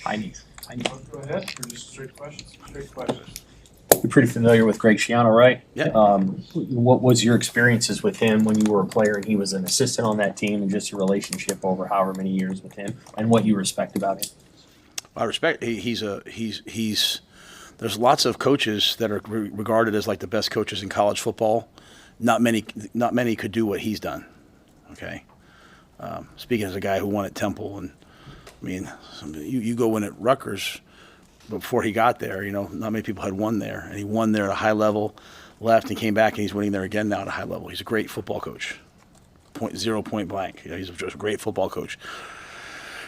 High knees. Go ahead, or just straight questions? Straight questions. You're pretty familiar with Greg Schiano, right? Yeah. What was your experiences with him when you were a player and he was an assistant on that team, and just your relationship over however many years with him, and what you respect about him? I respect. He's. There's lots of coaches that are regarded as like the best coaches in college football. Not many could do what he's done. Okay. Speaking as a guy who won at Temple, and I mean, you go win at Rutgers. Before he got there, not many people had won there, and he won there at a high level, left and came back, and he's winning there again now at a high level. He's a great football coach. Point blank. He's just a great football coach.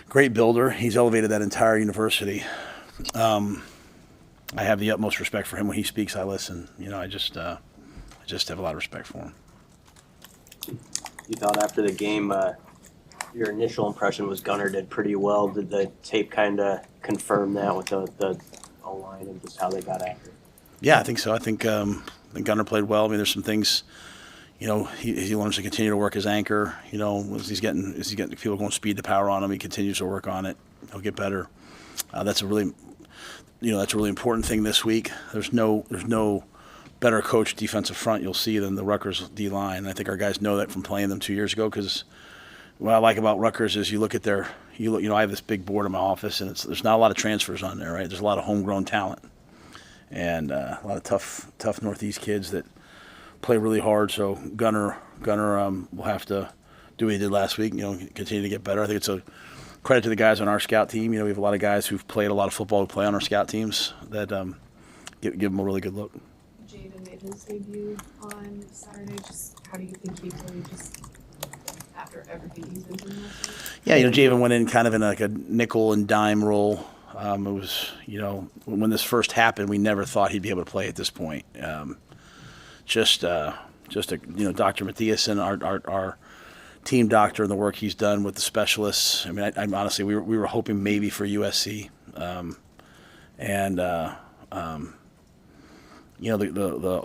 Great builder. He's elevated that entire university. I have the utmost respect for him. When he speaks, I listen. I just have a lot of respect for him. You thought after the game, your initial impression was Gunnar did pretty well. Did the tape kind of confirm that with the O-line and just how they got after it? Yeah, I think so. I think Gunnar played well. I mean, there's some things, he learns to continue to work his anchor. As he's getting people going speed to power on him, he continues to work on it. He'll get better. That's a really important thing this week. There's no better coach defensive front you'll see than the Rutgers D line. And I think our guys know that from playing them 2 years ago. Because what I like about Rutgers is you look at I have this big board in my office, and there's not a lot of transfers on there, right? There's a lot of homegrown talent, and a lot of tough Northeast kids that play really hard. So Gunnar will have to do what he did last week. Continue to get better. I think it's a credit to the guys on our scout team. We have a lot of guys who've played a lot of football who play on our scout teams that give them a really good look. Javen made his debut on Saturday. Just how do you think he played? Just after everything he's been doing last week? Yeah, Javen went in kind of in like a nickel and dime role. It was, when this first happened, we never thought he'd be able to play at this point. Dr. Mathiasen, our team doctor, and the work he's done with the specialists. I mean, I honestly, we were hoping maybe for USC, the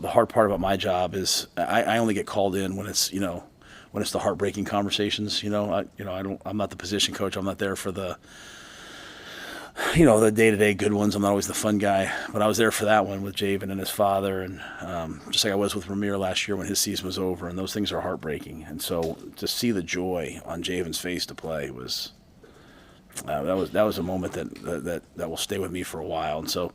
hard part about my job is I only get called in when it's the heartbreaking conversations. I'm not the position coach. I'm not there for the day-to-day good ones. I'm not always the fun guy, but I was there for that one with Javen and his father, and just like I was with Ramir last year when his season was over, and those things are heartbreaking. And so to see the joy on Javen's face to play was that was a moment that will stay with me for a while. And so,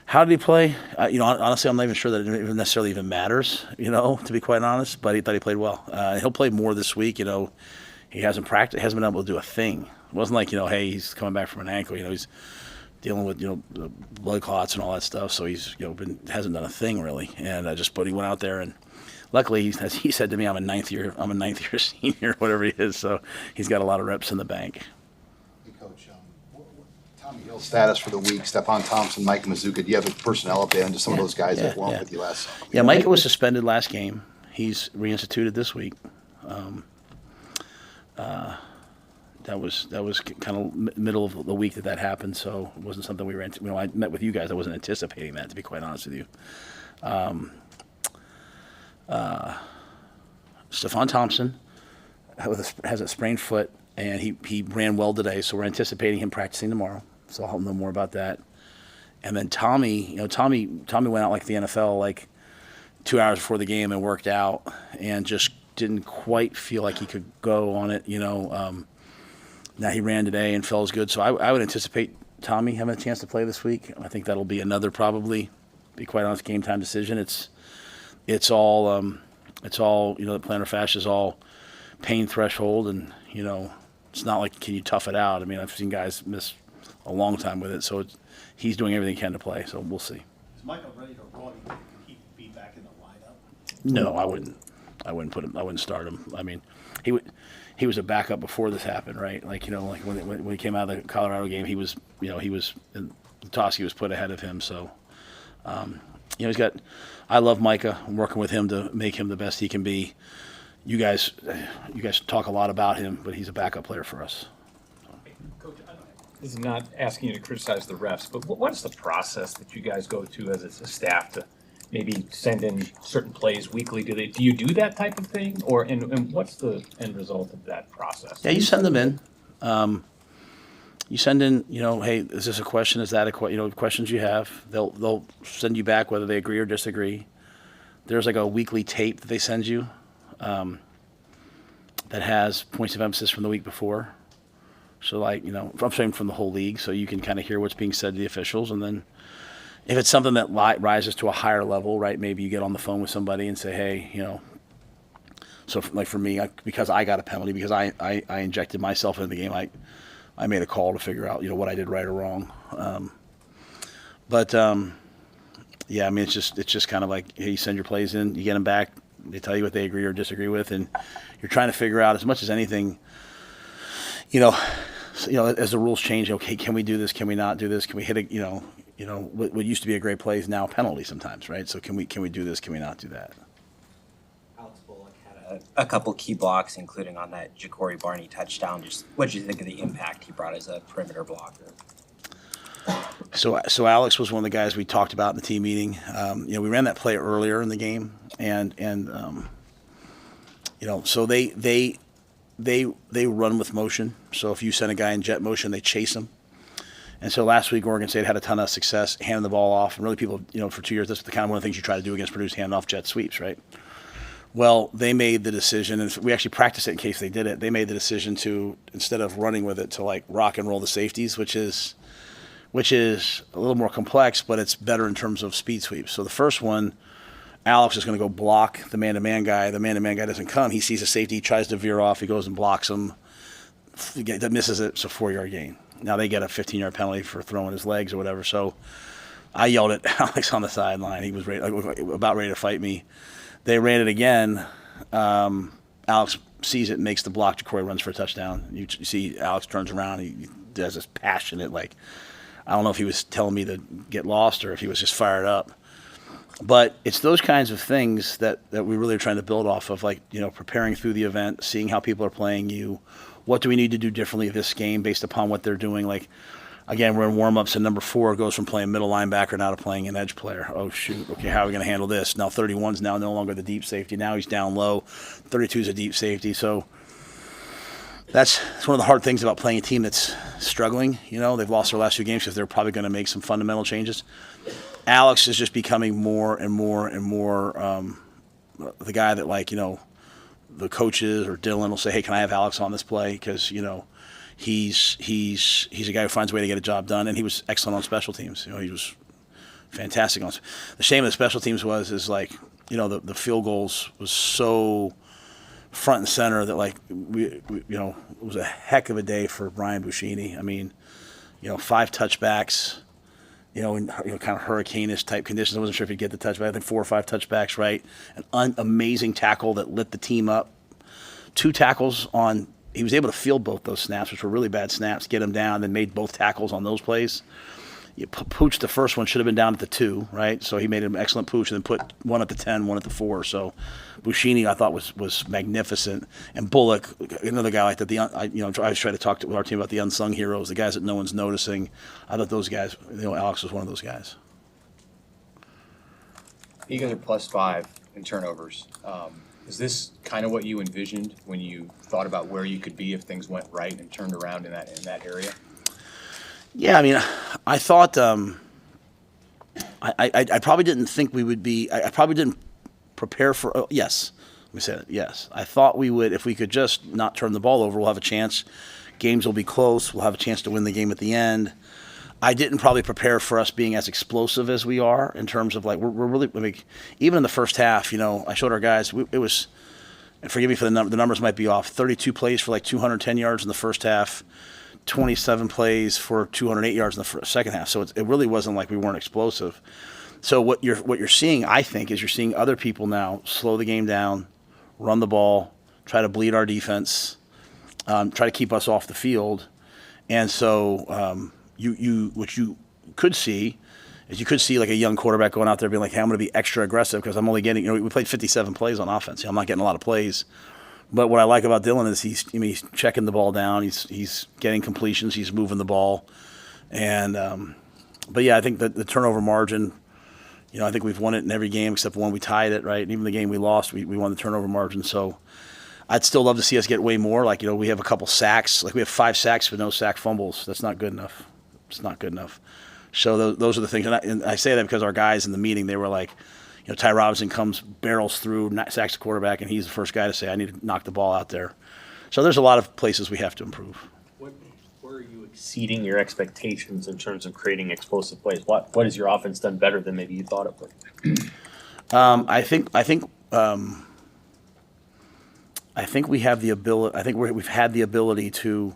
how did he play? Honestly, I'm not even sure that it necessarily even matters, to be quite honest, but he thought he played well. He'll play more this week. He hasn't practiced, hasn't been able to do a thing. It wasn't like, hey, he's coming back from an ankle. He's dealing with, blood clots and all that stuff. So he's, hasn't done a thing really. And but he went out there, and luckily, as he said to me, I'm a ninth year senior, whatever he is. So he's got a lot of reps in the bank. Hey, Coach, Tommy Hill's status for the week, Stephon Thompson, Mike Mazuka. Do you have a personnel update on just some of those guys that weren't with you last? Yeah, Micah was suspended last game. He's reinstituted this week. That was kind of middle of the week that happened, so it wasn't something we were. I met with you guys. I wasn't anticipating that, to be quite honest with you. Stephon Thompson has a sprained foot, and he ran well today, so we're anticipating him practicing tomorrow. So I'll know more about that. And then Tommy went out like the NFL, like 2 hours before the game and worked out, and just didn't quite feel like he could go on it. Now he ran today and felt good, so I would anticipate Tommy having a chance to play this week. I think that'll be another probably, be quite honest, game time decision. It's all the plantar fascia is all pain threshold, and it's not like can you tough it out. I mean, I've seen guys miss a long time with it, so he's doing everything he can to play. So we'll see. Is Michael ready to roll? Can he be back in the lineup? No, I wouldn't. I wouldn't start him. I mean, he was a backup before this happened, right? Like when he came out of the Colorado game, he was Toski was put ahead of him. So he's got. I love Micah. I'm working with him to make him the best he can be. You guys talk a lot about him, but he's a backup player for us. Coach, this is not asking you to criticize the refs, but what is the process that you guys go to as a staff to maybe send in certain plays weekly? Do you do that type of thing, and what's the end result of that process? Yeah, you send them in. you send in, hey, is this a question? Is that a question? Questions you have. They'll send you back whether they agree or disagree. There's like a weekly tape that they send you that has points of emphasis from the week before. So I'm saying from the whole league, so you can kind of hear what's being said to the officials, and then if it's something that rises to a higher level, right? Maybe you get on the phone with somebody and say, hey, So for me, because I got a penalty, because I injected myself into the game, I made a call to figure out what I did right or wrong. Yeah, I mean it's just kind of like, hey, you send your plays in, you get them back, they tell you what they agree or disagree with, and you're trying to figure out as much as anything, as the rules change. Okay, can we do this? Can we not do this? Can we hit a what used to be a great play is now a penalty sometimes, right? So can we do this? Can we not do that? Bullock had a couple key blocks, including on that Ja'Cory Barney touchdown. Just what did you think of the impact he brought as a perimeter blocker? So Alex was one of the guys we talked about in the team meeting. We ran that play earlier in the game, and so they run with motion. So if you send a guy in jet motion, they chase him. And so last week, Oregon State had a ton of success handing the ball off. And really people, for 2 years, that's the kind of one of the things you try to do against Purdue's hand-off jet sweeps, right? Well, they made the decision, and we actually practiced it in case they did it. They made the decision to, instead of running with it, to rock and roll the safeties, which is a little more complex, but it's better in terms of speed sweeps. So the first one, Alex is going to go block the man-to-man guy. The man-to-man guy doesn't come. He sees a safety, he tries to veer off. He goes and blocks him. Misses it. It's a 4-yard gain. Now they get a 15-yard penalty for throwing his legs or whatever. So I yelled at Alex on the sideline. He was about ready to fight me. They ran it again. Alex sees it and makes the block. Ja'Cory runs for a touchdown. You see Alex turns around. He does this passionate, I don't know if he was telling me to get lost or if he was just fired up. But it's those kinds of things that we really are trying to build off of, preparing through the event, seeing how people are playing you. What do we need to do differently this game based upon what they're doing? Again, we're in warm-ups, and number 4 goes from playing middle linebacker now to playing an edge player. Oh, shoot. Okay, how are we going to handle this? Now 31's now no longer the deep safety. Now he's down low. 32's a deep safety. So that's one of the hard things about playing a team that's struggling. They've lost their last 2 games because they're probably going to make some fundamental changes. Alex is just becoming more and more and more the guy that, the coaches or Dylan will say, hey, can I have Alex on this play? Because, he's a guy who finds a way to get a job done, and he was excellent on special teams. He was fantastic on. The shame of the special teams is the field goals was so front and center that it was a heck of a day for Brian Buschini. I mean, 5 touchbacks. In kind of hurricane-ish type conditions. I wasn't sure if he'd get the touchback. I think 4 or 5 touchbacks, right? An amazing tackle that lit the team up. 2 tackles on. He was able to field both those snaps, which were really bad snaps, get him down, then made both tackles on those plays. Pooch, the first one, should have been down at the 2, right? So he made an excellent pooch and then put one at the 10, one at the 4. So Buschini, I thought, was magnificent. And Bullock, another guy like that. I always try to talk to our team about the unsung heroes, the guys that no one's noticing. I thought those guys, Alex was one of those guys. You guys are +5 in turnovers. Is this kind of what you envisioned when you thought about where you could be if things went right and turned around in that area? Yeah, I mean, I thought I probably didn't think we would be. I probably didn't prepare for. Oh, yes, let me say that. Yes, I thought we would. If we could just not turn the ball over, we'll have a chance. Games will be close. We'll have a chance to win the game at the end. I didn't probably prepare for us being as explosive as we are in terms of we're really. I mean, even in the first half, I showed our guys. It was. And forgive me for the numbers might be off. 32 plays for 210 yards in the first half. 27 plays for 208 yards in the second half. So it really wasn't like we weren't explosive. So what you're seeing, I think, is you're seeing other people now slow the game down, run the ball, try to bleed our defense, try to keep us off the field. And so what you could see is a young quarterback going out there being like, hey, I'm going to be extra aggressive because I'm only getting, we played 57 plays on offense. I'm not getting a lot of plays. But what I like about Dylan is he's checking the ball down. He's getting completions. He's moving the ball, and but yeah, I think the turnover margin. I think we've won it in every game except one we tied it, right? And even the game we lost, we won the turnover margin. So I'd still love to see us get way more. Like, we have a couple sacks. Like, we have 5 sacks with no sack fumbles. That's not good enough. It's not good enough. So those are the things. And I say that because our guys in the meeting, they were like, Ty Robinson barrels through, sacks the quarterback, and he's the first guy to say, I need to knock the ball out there. So there's a lot of places we have to improve. Where are you exceeding your expectations in terms of creating explosive plays? What has your offense done better than maybe you thought it would? I think we have the ability. I think we've had the ability to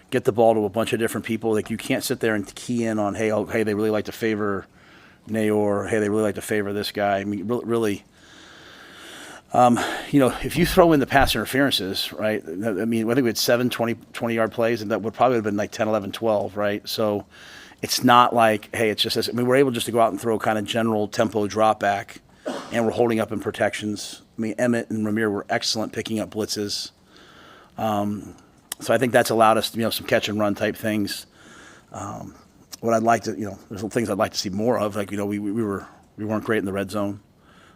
get the ball to a bunch of different people. Like, you can't sit there and key in on, hey, they really like to favor Nayor. Hey, they really like to favor this guy. I mean, really, if you throw in the pass interferences, right? I mean, I think we had 7 20-yard plays, and that would probably have been like 10, 11, 12, right? So it's not like, hey, it's just this. I mean, we're able just to go out and throw kind of general tempo drop back, and we're holding up in protections. I mean, Emmett and Ramir were excellent picking up blitzes. So I think that's allowed us, some catch and run type things. What I'd like to, there's some things I'd like to see more of. Like, we weren't great in the red zone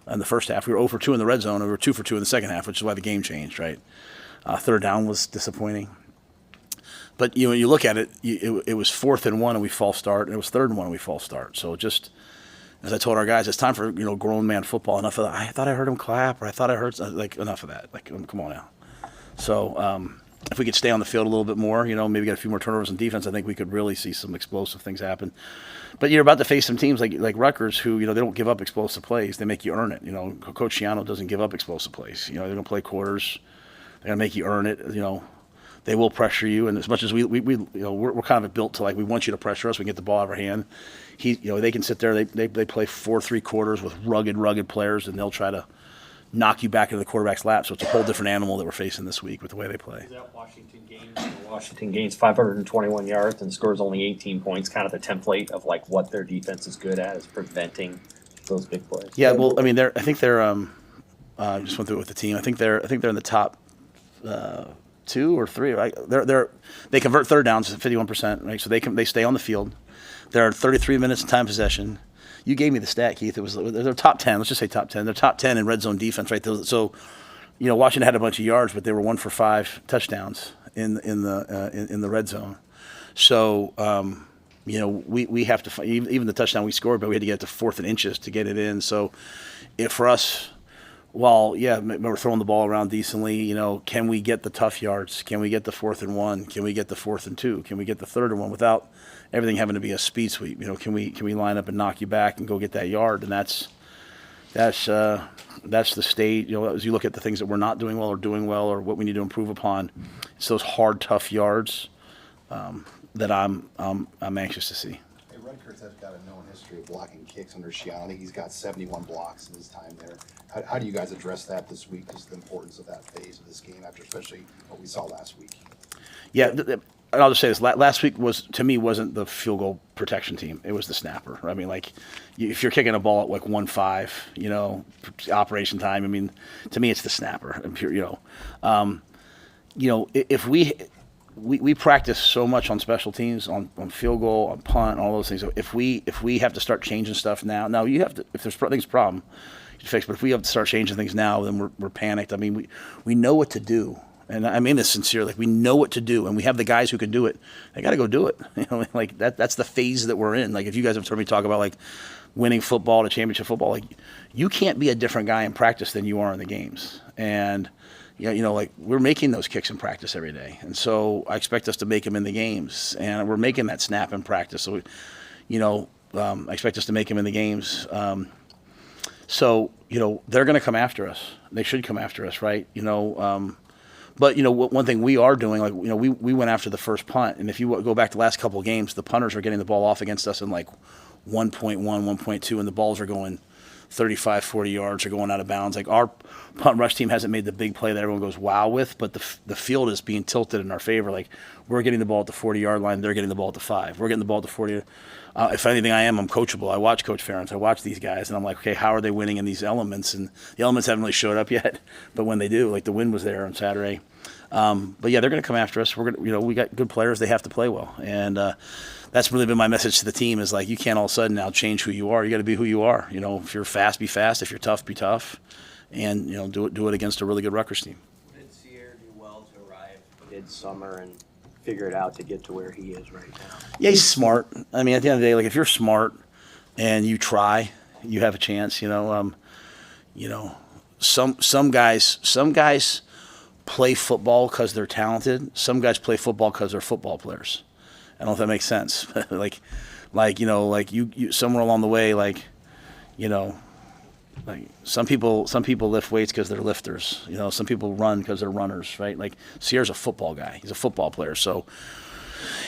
in the first half. We were 0 for 2 in the red zone, and we were 2 for 2 in the second half, which is why the game changed, right? Third down was disappointing. But, when you look at it, it was 4th and 1 and we false start, and it was 3rd and 1 and we false start. So just, as I told our guys, it's time for, grown man football. Enough of that. I thought I heard him clap, or I thought I heard, enough of that. Like, come on now. So, if we could stay on the field a little bit more, maybe get a few more turnovers in defense, I think we could really see some explosive things happen. But you're about to face some teams like Rutgers who, they don't give up explosive plays. They make you earn it. Coach Shiano doesn't give up explosive plays. They're going to play quarters. They're going to make you earn it. They will pressure you. And as much as we're kind of built to, like, we want you to pressure us, we can get the ball out of our hand. They can sit there. They play 4-3 quarters with rugged players, and they'll try to knock you back into the quarterback's lap. So it's a whole different animal that we're facing this week with the way they play. Is that Washington gains 521 yards and scores only 18 points, kind of the template of like what their defense is good at, is preventing those big plays? Yeah, well, I mean, I think they're I just went through it with the team. I think they're in the top 2 or 3. Right? They convert third downs at 51%. Right, so they stay on the field. They're 33 minutes in time possession. You gave me the stat, Keith. They're top 10. Let's just say top 10. They're top 10 in red zone defense, right? So, Washington had a bunch of yards, but they were 1 for 5 touchdowns in the red zone. So, we have to even the touchdown we scored, but we had to get to 4th and inches to get it in. So, for us, we're throwing the ball around decently. Can we get the tough yards? Can we get the 4th and 1? Can we get the 4th and 2? Can we get the 3rd and 1 without everything having to be a speed sweep? Can we line up and knock you back and go get that yard? And that's the state. As you look at the things that we're not doing well or doing well or what we need to improve upon, it's those hard, tough yards that I'm anxious to see. Hey, Rutgers has got a known history of blocking kicks under Shiani. He's got 71 blocks in his time there. How do you guys address that this week? Just the importance of that phase of this game after especially what we saw last week. Yeah. And I'll just say this: last week wasn't the field goal protection team. It was the snapper. I mean, like, if you're kicking a ball at like 1-5, operation time. I mean, to me, it's the snapper. If we practice so much on special teams, on field goal, on punt, all those things. If we have to start changing stuff now you have to. If there's a problem, you fix. But if we have to start changing things now, then we're panicked. I mean, we know what to do. And I mean this sincerely. Like, we know what to do, and we have the guys who can do it. They got to go do it. Like that's the phase that we're in. Like, if you guys have heard me talk about like winning football to championship football, like, you can't be a different guy in practice than you are in the games. And like, we're making those kicks in practice every day, and so I expect us to make them in the games. And we're making that snap in practice. So, I expect us to make them in the games. So they're going to come after us. They should come after us, right? But, one thing we are doing, like, we went after the first punt. And if you go back to the last couple of games, the punters are getting the ball off against us in like 1.1, 1.2, and the balls are going 35, 40 yards or going out of bounds. Like, our punt rush team hasn't made the big play that everyone goes wow with, but the field is being tilted in our favor. Like, we're getting the ball at the 40-yard line. They're getting the ball at the 5. We're getting the ball at the 40. If anything, I'm coachable. I watch Coach Ferentz. I watch these guys, and I'm like, okay, how are they winning in these elements? And the elements haven't really showed up yet, but when they do, like, the wind was there on Saturday. But yeah, they're going to come after us. We're going we got good players. They have to play well, and that's really been my message to the team. Is like, you can't all of a sudden now change who you are. You got to be who you are. If you're fast, be fast. If you're tough, be tough, and do it against a really good Rutgers team. Mid-year, midsummer and figure it out to get to where he is right now? Yeah, he's smart. I mean, at the end of the day, like if you're smart and you try, you have a chance. Some guys play football because they're talented. Some guys play football because they're football players. I don't know if that makes sense. like you somewhere along the way, like some people lift weights because they're lifters. Some people run because they're runners, right? Like Sierra's a football guy. He's a football player. So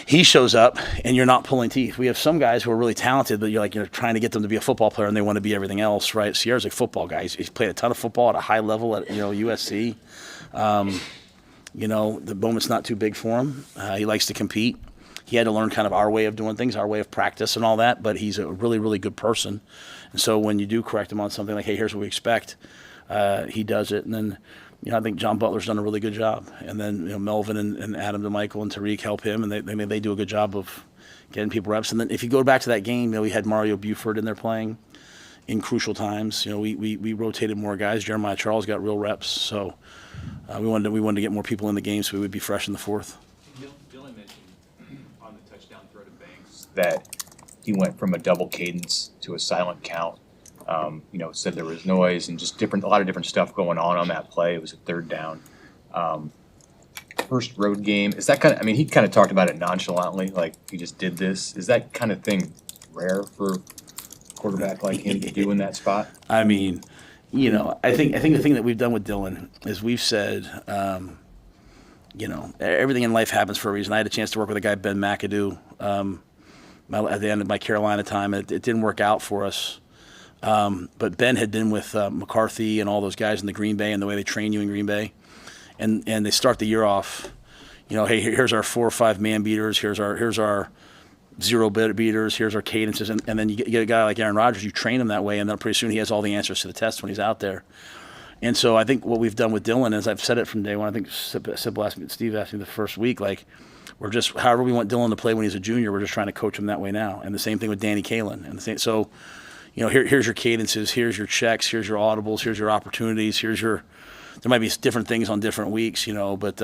he shows up and you're not pulling teeth. We have some guys who are really talented, but you're trying to get them to be a football player and they want to be everything else, right? Sierra's a football guy. He's played a ton of football at a high level at USC. The moment's not too big for him. He likes to compete. He had to learn kind of our way of doing things, our way of practice and all that, but he's a really, really good person. And so when you do correct him on something like, hey, here's what we expect, he does it. And then, I think John Butler's done a really good job. And then, Melvin and Adam DeMichael and Tariq help him, and they do a good job of getting people reps. And then if you go back to that game, we had Mario Buford in there playing in crucial times. We rotated more guys. Jeremiah Charles got real reps. So we wanted to get more people in the game so we would be fresh in the fourth. Dylan mentioned on the touchdown throw to Banks that he went from a double cadence to a silent count. Said there was noise and just a lot of different stuff going on that play. It was a third down. First road game, is that he kind of talked about it nonchalantly, like he just did this. Is that kind of thing rare for a quarterback like him to do in that spot? I think the thing that we've done with Dylan is we've said, everything in life happens for a reason. I had a chance to work with a guy, Ben McAdoo, at the end of my Carolina time. It didn't work out for us. But Ben had been with McCarthy and all those guys in the Green Bay and the way they train you in Green Bay. And they start the year off, hey, here's our 4 or 5 man beaters, here's our 0 beaters, here's our cadences. And then you get a guy like Aaron Rodgers, you train him that way, and then pretty soon he has all the answers to the test when he's out there. And so I think what we've done with Dylan, as I've said it from day one, I think Steve asked me the first week, like, we're just, however we want Dylan to play when he's a junior, we're just trying to coach him that way now. And the same thing with Danny Kalen. So, here's your cadences, here's your checks, here's your audibles, here's your opportunities, there might be different things on different weeks, but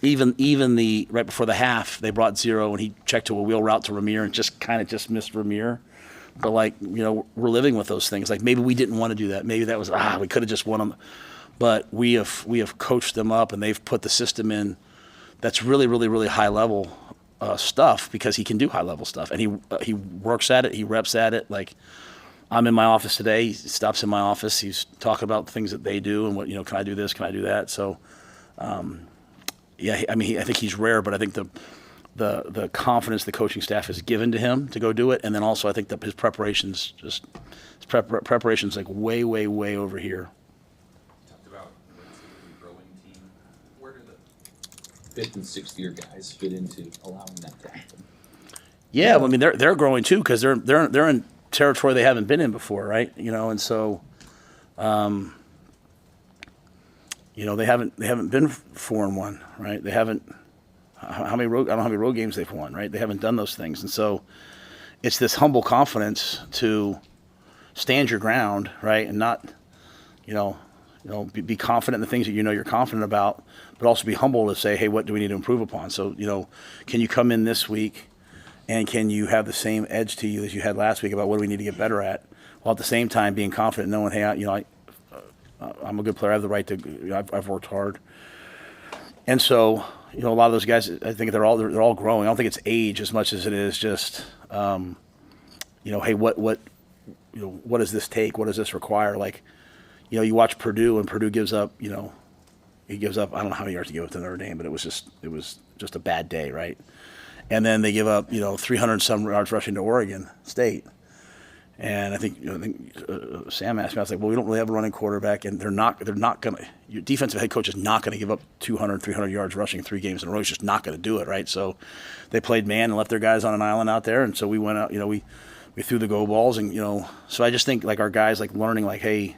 even the right before the half, they brought 0 and he checked to a wheel route to Ramir and just missed Ramir. But we're living with those things. Like maybe we didn't want to do that. Maybe that was we could have just won them. But we have coached them up and they've put the system in that's really, really, really high level stuff because he can do high level stuff and he works at it, he reps at it. Like I'm in my office today. He stops in my office. He's talking about the things that they do and what can I do this? Can I do that? So, I think he's rare, but I think the confidence the coaching staff has given to him to go do it, and then also I think that his preparations like way, way, way over here. Talked about the growing team. Where do the 5th and 6th year guys fit into allowing that to happen? Yeah, they're growing too because they're in territory they haven't been in before, right? And so, they haven't been 4-1, right? They haven't. I don't know how many road games they've won, right? They haven't done those things, and so it's this humble confidence to stand your ground, right, and not, be confident in the things that you're confident about, but also be humble to say, hey, what do we need to improve upon? So, can you come in this week? And can you have the same edge to you as you had last week about what do we need to get better at, while at the same time being confident, knowing, hey, I'm a good player. I have the right to. I've worked hard. And so, a lot of those guys, I think they're all growing. I don't think it's age as much as it is just, hey, what does this take? What does this require? Like, you watch Purdue and Purdue gives up. He gives up. I don't know how many yards he gave up to Notre Dame, but it was just a bad day, right? And then they give up, 300 some yards rushing to Oregon State. And I think, Sam asked me, I was like, well, we don't really have a running quarterback, and they're not going to. Your defensive head coach is not going to give up 200, 300 yards rushing 3 games in a row. He's just not going to do it, right? So they played man and left their guys on an island out there, and so we went out. We threw the go balls, and So I just think like our guys like learning like, hey,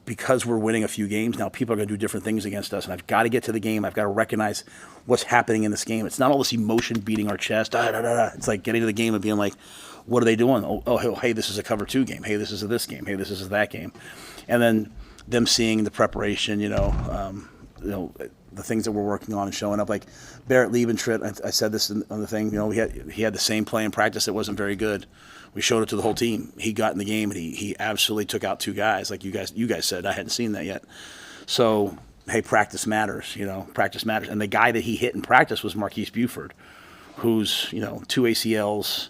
because we're winning a few games now, people are going to do different things against us, and I've got to get to the game. I've got to recognize what's happening in this game. It's not all this emotion beating our chest. It's like getting to the game and being like, what are they doing? Oh, hey, this is a cover 2 game. Hey, this is this game. Hey, this is that game. And then them seeing the preparation, the things that we're working on and showing up. Like Barrett Liebentritt, I said this on the thing. He had the same play in practice that wasn't very good. We showed it to the whole team. He got in the game and he absolutely took out 2 guys, like you guys said. I hadn't seen that yet. So hey, practice matters. Practice matters. And the guy that he hit in practice was Marquise Buford, who's 2 ACLs,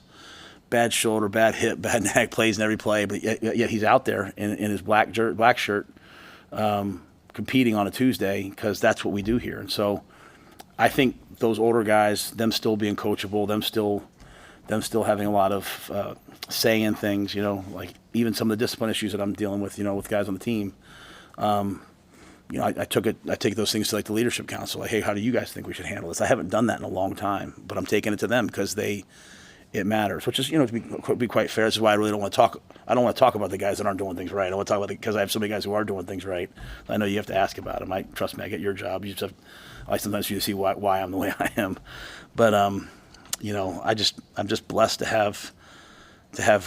bad shoulder, bad hip, bad neck, plays in every play, but yet he's out there in his black shirt, competing on a Tuesday, because that's what we do here. And so I think those older guys, them still being coachable, them still having a lot of say in things, like even some of the discipline issues that I'm dealing with, with guys on the team. I take those things to like the leadership council. Like, hey, how do you guys think we should handle this? I haven't done that in a long time, but I'm taking it to them because it matters, which is, to be quite fair. This is why I really don't want to talk. I don't want to talk about the guys that aren't doing things right. I want to talk about because I have so many guys who are doing things right. I know you have to ask about them. Trust me, I get your job. You just have, I sometimes you to see why I'm the way I am. But I'm just blessed to have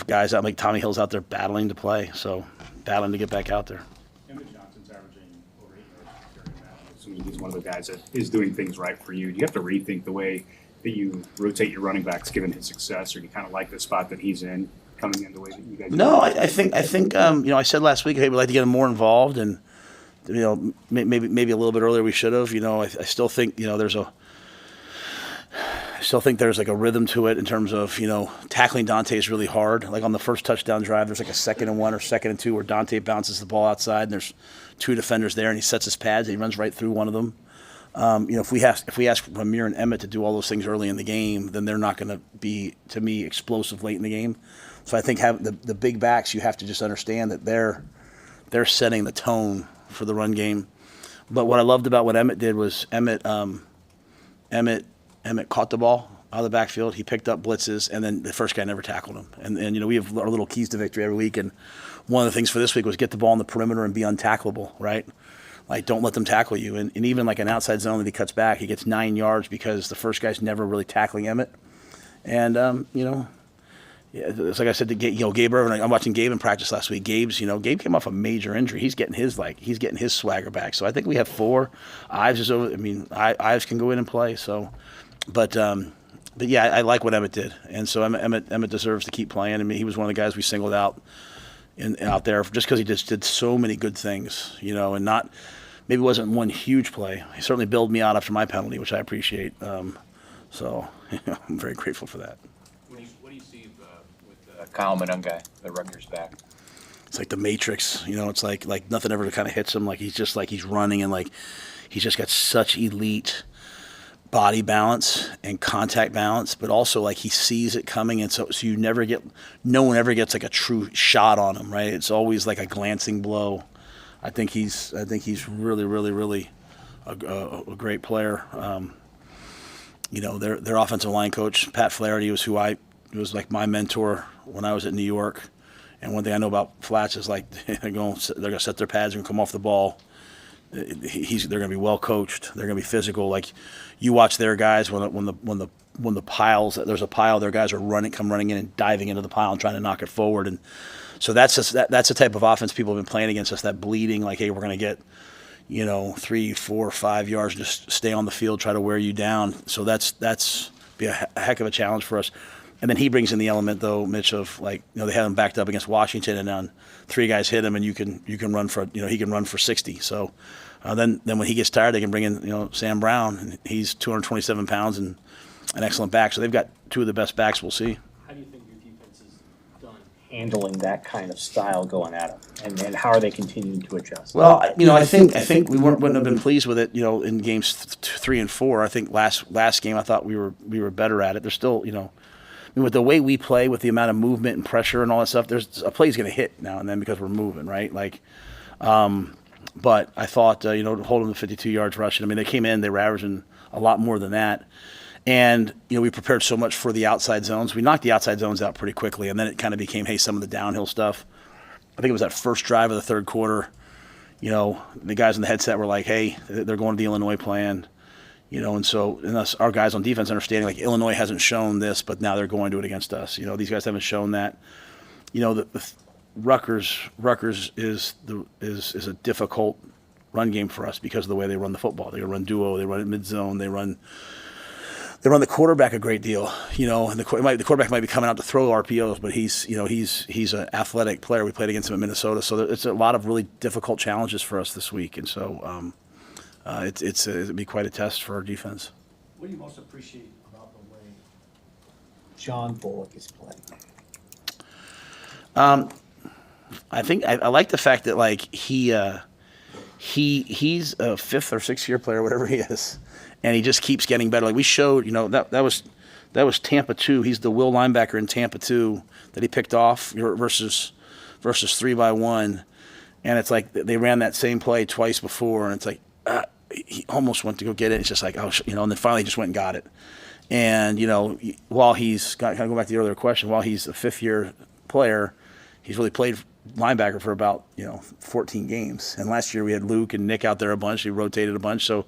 guys out like Tommy Hill's out there battling to play, so battling to get back out there. Emmett Johnson's averaging over 8 yards per carry now. Assuming he's one of the guys that is doing things right for you. Do you have to rethink the way that you rotate your running backs given his success, or do you kind of like the spot that he's in coming in the way that you guys? No, I think I said last week, hey, we'd like to get him more involved, and maybe a little bit earlier we should have. I still think there's like a rhythm to it in terms of tackling Dante is really hard. Like on the first touchdown drive, there's like a 2nd and 1 or 2nd and 2 where Dante bounces the ball outside, and there's 2 defenders there, and he sets his pads and he runs right through one of them. If we ask Ramir and Emmett to do all those things early in the game, then they're not going to be, to me, explosive late in the game. So I think the big backs, you have to just understand that they're setting the tone for the run game. But what I loved about what Emmett did was Emmett caught the ball out of the backfield. He picked up blitzes, and then the first guy never tackled him. And we have our little keys to victory every week. And one of the things for this week was get the ball in the perimeter and be untackleable, right? Like, don't let them tackle you. And even like an outside zone that he cuts back, he gets 9 yards because the first guy's never really tackling Emmett. And, it's like I said to Gabe Irvin, I'm watching Gabe in practice last week. Gabe came off a major injury. He's getting his swagger back. So I think we have 4. Ives is over. Ives can go in and play. So, but yeah, I like what Emmett did. And so Emmett deserves to keep playing. He was one of the guys we singled out out there just because he just did so many good things, and not maybe wasn't one huge play. He certainly bailed me out after my penalty, which I appreciate. So I'm very grateful for that. What do you see with Kyle Monunga, the Rutgers back? It's like the Matrix, it's like nothing ever kind of hits him. Like he's running and like he's just got such elite body balance and contact balance, but also like he sees it coming, and so no one ever gets like a true shot on him, right? It's always like a glancing blow. I think he's really, really, really a great player. Their offensive line coach Pat Flaherty was was like my mentor when I was at New York. And one thing I know about Flats is like they're gonna set their pads and come off the ball. They're going to be well coached. They're going to be physical. Like you watch their guys when the piles, there's a pile, their guys are come running in and diving into the pile and trying to knock it forward. And so that's the type of offense people have been playing against us. That bleeding, like, hey, we're going to get 3, 4, 5 yards, just stay on the field, try to wear you down. So that's be a heck of a challenge for us. And then he brings in the element, though, Mitch, of like, they had him backed up against Washington, and then 3 guys hit him, and you can run for, he can run for 60. So then when he gets tired, they can bring in, Sam Brown, and he's 227 pounds and an excellent back. So they've got 2 of the best backs we'll see. How do you think your defense is done handling that kind of style going at them, and how are they continuing to adjust? Well, I think we wouldn't have been pleased with it, in games 3 and 4. I think last game I thought we were better at it. There's still, with the way we play, with the amount of movement and pressure and all that stuff, there's a play's going to hit now and then because we're moving, right? Like, but I thought, hold them to 52 yards rushing. They came in, they were averaging a lot more than that. And, we prepared so much for the outside zones. We knocked the outside zones out pretty quickly, and then it kind of became, hey, some of the downhill stuff. I think it was that first drive of the third quarter, the guys in the headset were like, hey, they're going to the Illinois plan. Our guys on defense understanding, like, Illinois hasn't shown this, but now they're going to it against us. These guys haven't shown that. The Rutgers is a difficult run game for us because of the way they run the football. They run duo, they run it mid zone, they run the quarterback a great deal, and the quarterback might be coming out to throw RPOs, but he's an athletic player. We played against him in Minnesota, so it's a lot of really difficult challenges for us this week, and so it'd be quite a test for our defense. What do you most appreciate about the way John Bullock is playing? I think I like the fact that like he's a fifth or sixth year player, whatever he is, and he just keeps getting better. Like we showed, that was Tampa 2. He's the will linebacker in Tampa 2 that he picked off versus 3-by-1, and it's like they ran that same play twice before, and it's like he almost went to go get it. It's just like and then finally he just went and got it. And while he's kind of go back to the earlier question, while he's a fifth year player, he's really played linebacker for about 14 games. And last year we had Luke and Nick out there a bunch. He rotated a bunch. So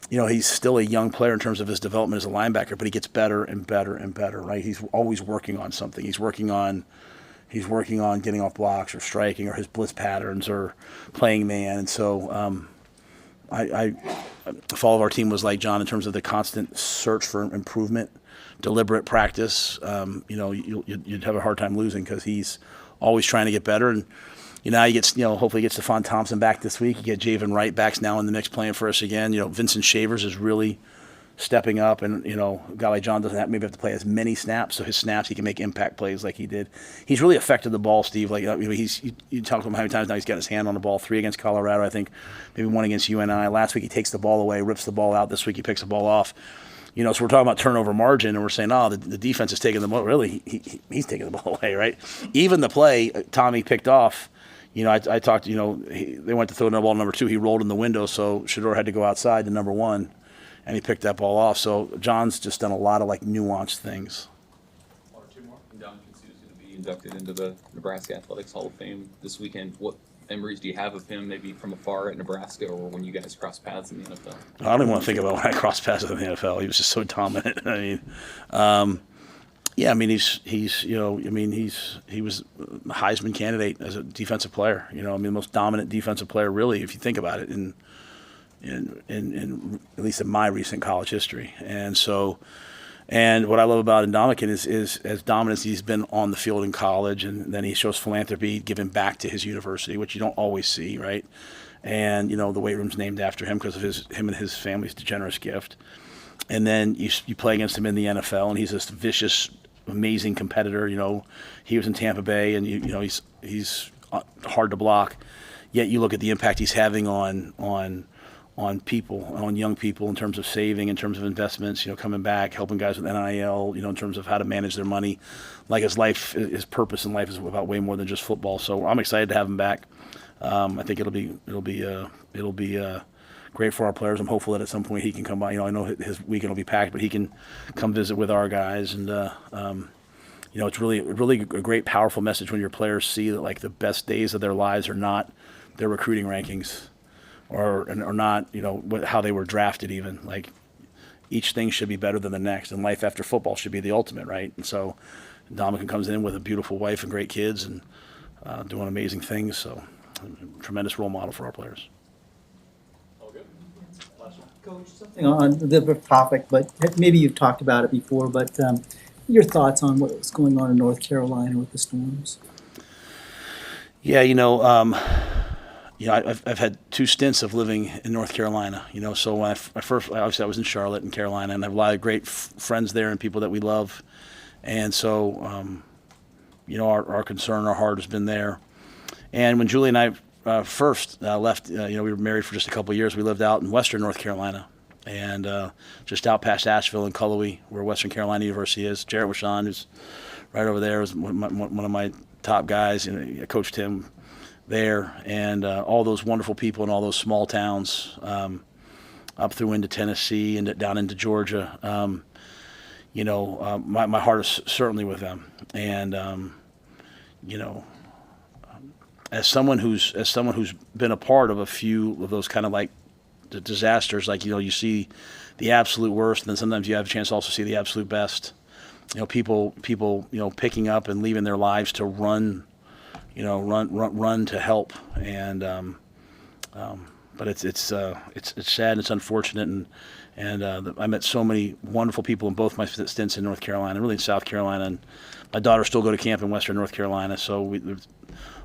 he's still a young player in terms of his development as a linebacker, but he gets better and better and better. Right? He's always working on something. He's working on getting off blocks or striking or his blitz patterns or playing man. And so if all of our team was like John in terms of the constant search for improvement, deliberate practice, you'd have a hard time losing because he's always trying to get better. And now he gets, hopefully he gets Stephon Thompson back this week. You get Javen Wright back's now in the mix playing for us again. Vincent Shavers is really stepping up, and a guy like John doesn't maybe have to play as many snaps, so his snaps he can make impact plays like he did. He's really affected the ball, Steve. Like you talk to him how many times now he's got his hand on the ball. 3 against Colorado, I think, maybe 1 against UNI. Last week he takes the ball away, rips the ball out. This week he picks the ball off. So we're talking about turnover margin, and we're saying, the defense is taking the ball. Really, he's taking the ball away, right? Even the play Tommy picked off. I talked. They went to throw the ball number 2. He rolled in the window, so Shador had to go outside to number 1. And he picked that ball off. So John's just done a lot of nuanced things. One or two more. Don Kinsu is going to be inducted into the Nebraska Athletics Hall of Fame this weekend. What memories do you have of him, maybe from afar at Nebraska or when you guys crossed paths in the NFL? I don't even want to think about when I crossed paths with him in the NFL. He was just so dominant. He was a Heisman candidate as a defensive player. The most dominant defensive player, really, if you think about it, in at least in my recent college history. And so, and what I love about Ndamukong is as dominant as he's been on the field in college, and then he shows philanthropy, giving back to his university, which you don't always see, right? And the weight room's named after him because of him and his family's generous gift. And then you play against him in the NFL, and he's this vicious, amazing competitor. He was in Tampa Bay, and he's hard to block. Yet you look at the impact he's having on people, on young people, in terms of saving, in terms of investments, coming back, helping guys with NIL, in terms of how to manage their money. Like his purpose in life is about way more than just football. So I'm excited to have him back. I think it'll be great for our players. I'm hopeful that at some point he can come by. I know his weekend will be packed, but he can come visit with our guys. And it's really a great, powerful message when your players see that the best days of their lives are not their recruiting rankings. Or not, how they were drafted even. Each thing should be better than the next, and life after football should be the ultimate, right? And so Ndamukong comes in with a beautiful wife and great kids and doing amazing things, so a tremendous role model for our players. All good. Last one. Coach, something on the different topic, but maybe you've talked about it before, but your thoughts on what's going on in North Carolina with the storms? Yeah, I've had 2 stints of living in North Carolina, so when I was in Charlotte in Carolina, and I have a lot of great friends there and people that we love. And so, our concern, our heart has been there. And when Julie and I first left, we were married for just a couple of years. We lived out in Western North Carolina and just out past Asheville and Cullowhee, where Western Carolina University is. Jarrett Washon, who's right over there, was one of my top guys. I coached him there, and all those wonderful people in all those small towns up through into Tennessee and down into Georgia. My heart is certainly with them. And as someone who's been a part of a few of those kind of disasters, you see the absolute worst, and then sometimes you have a chance to also see the absolute best. People picking up and leaving their lives to run to help. And but it's sad and it's unfortunate, and I met so many wonderful people in both my stints in North Carolina, really in South Carolina, and my daughters still go to camp in Western North Carolina. So there's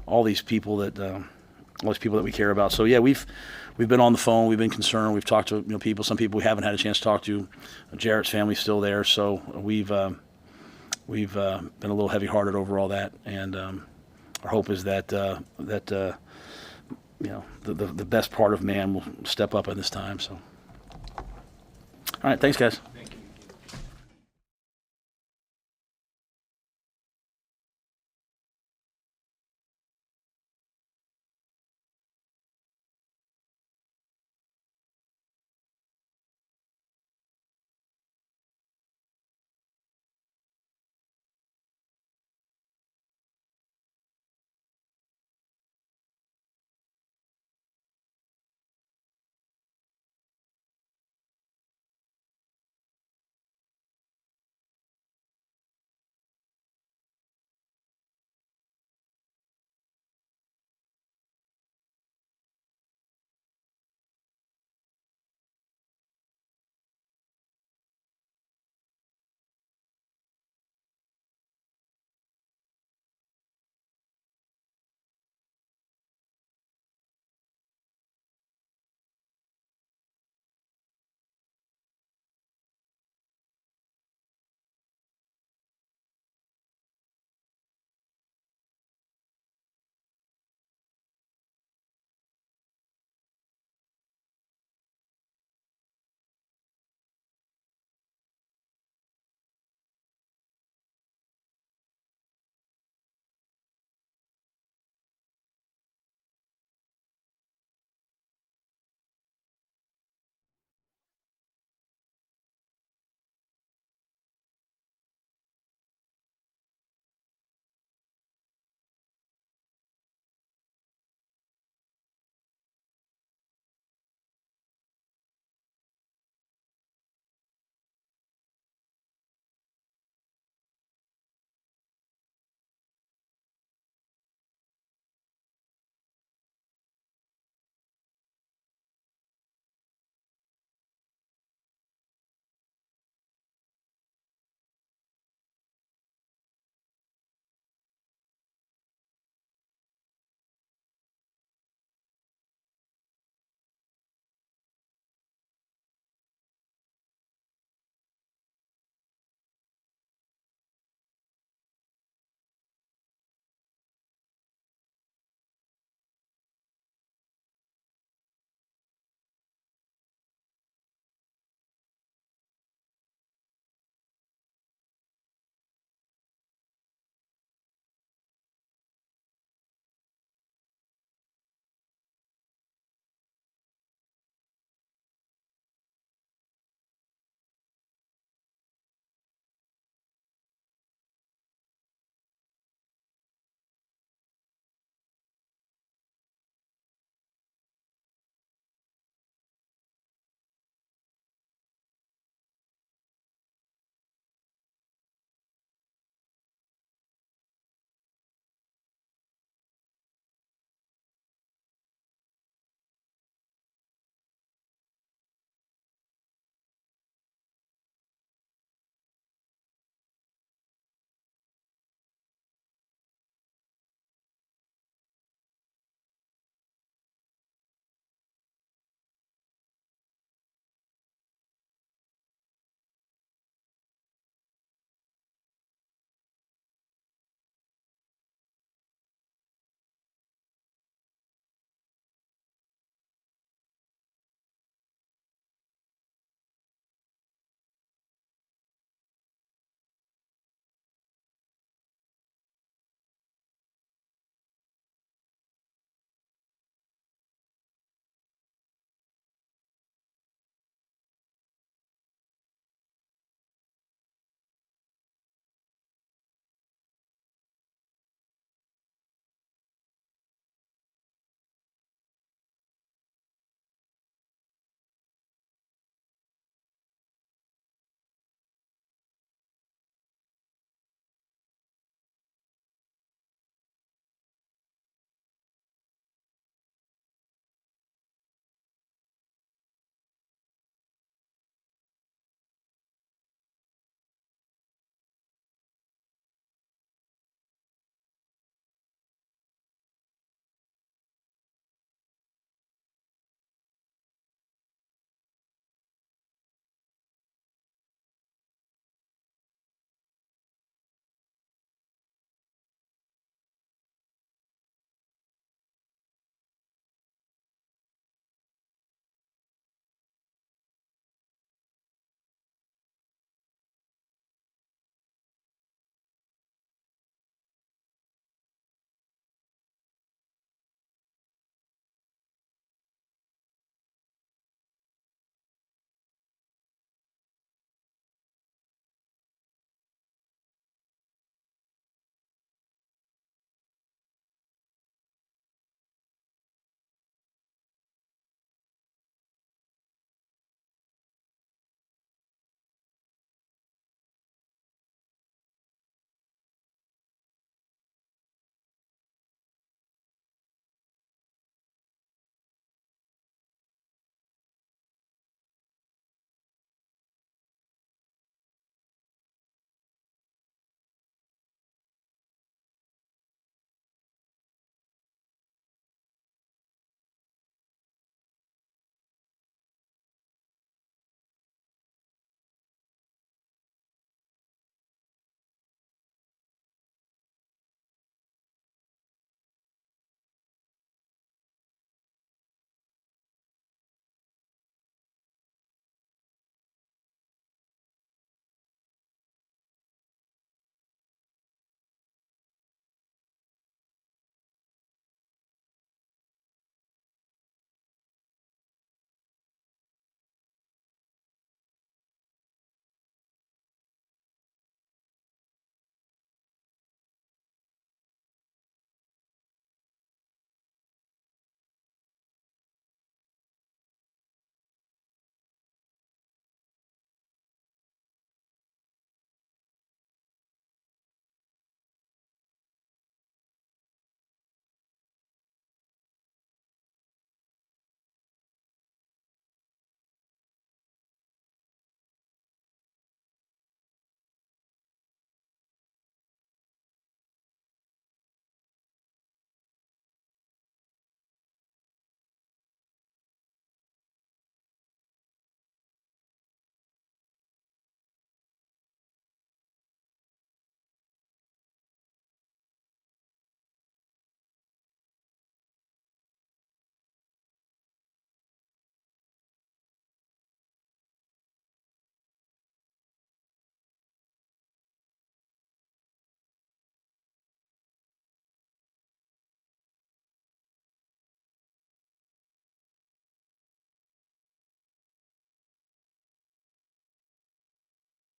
all these people that we care about. So yeah, we've been on the phone, we've been concerned, we've talked to people. Some people we haven't had a chance to talk to. Jarrett's family's still there, so we've been a little heavy-hearted over all that, and our hope is that the best part of man will step up in this time. So, all right, thanks, guys.